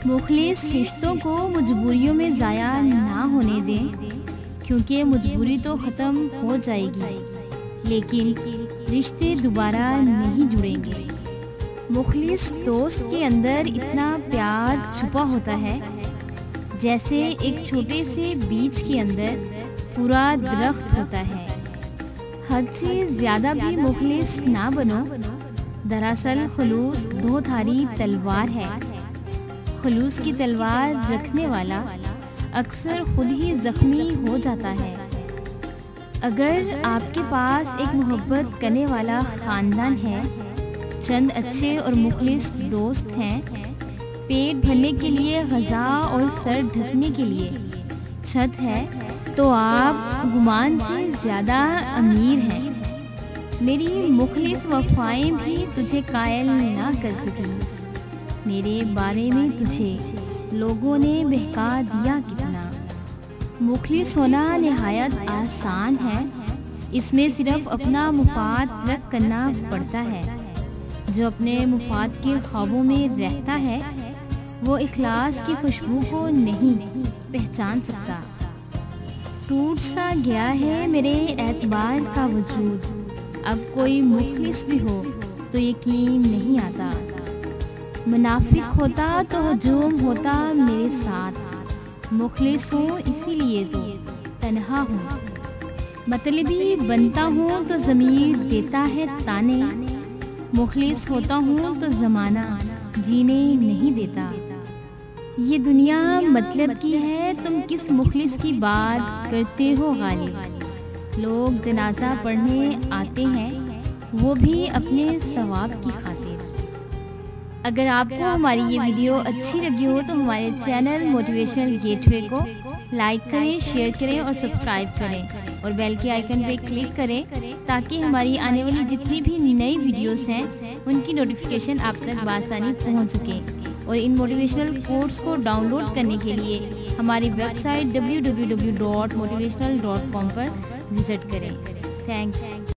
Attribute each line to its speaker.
Speaker 1: मुखलिस रिश्तों को मजबूरियों में ज़ाया ना होने दें, क्योंकि मजबूरी तो ख़त्म हो जाएगी लेकिन रिश्ते दोबारा नहीं जुड़ेंगे। मुखलिस दोस्त के अंदर इतना प्यार छुपा होता है जैसे एक छोटे से बीज के अंदर पूरा दरख्त होता है। हद से ज़्यादा भी मुखलिस ना बनो। दरअसल खुलूस दो धारी तलवार है। खुलूस की तलवार रखने वाला अक्सर खुद ही जख्मी हो जाता है। अगर आपके पास एक मोहब्बत करने वाला ख़ानदान है, चंद अच्छे और मुखलिस दोस्त हैं, पेट भरने के लिए ग़िज़ा और सर ढकने के लिए छत है, तो आप गुमान से ज़्यादा अमीर हैं। मेरी मुखलिस वफ़ाएं भी तुझे कायल ना कर सकी। मेरे बारे में तुझे लोगों ने बहका दिया कितना। मुखलिस होना निहायत आसान है। इसमें सिर्फ अपना मुफाद रख करना पड़ता है। जो अपने मुफाद के ख्वाबों में रहता है वो इखलास की खुशबू को नहीं पहचान सकता। टूट सा गया है मेरे एतबार का वजूद। अब कोई मुखलिस भी हो तो यकीन नहीं आता। मुनाफिक होता तो हजूम होता मेरे साथ। मुखलिस हूँ इसीलिए तो तन्हा हूँ। मतलबी बनता हूँ तो ज़मीर देता है ताने। मुखलिस होता हूँ तो ज़माना जीने नहीं देता। ये दुनिया मतलब की है, तुम किस मुखलिस की बात करते हो गालिब। लोग जनाजा पढ़ने आते हैं वो भी अपने सवाब की खातिर। अगर आपको हमारी ये वीडियो अच्छी लगी हो तो हमारे चैनल मोटिवेशनल गेटवे को लाइक करें, शेयर करें और सब्सक्राइब करें और बेल के आइकन पे क्लिक करें ताकि हमारी आने वाली जितनी भी नई वीडियोस हैं उनकी नोटिफिकेशन आप तक बआसानी पहुंच सके। और इन मोटिवेशनल कोट्स को डाउनलोड करने के लिए हमारी वेबसाइट www.motivational.com पर विज़िट करें। थैंक्स।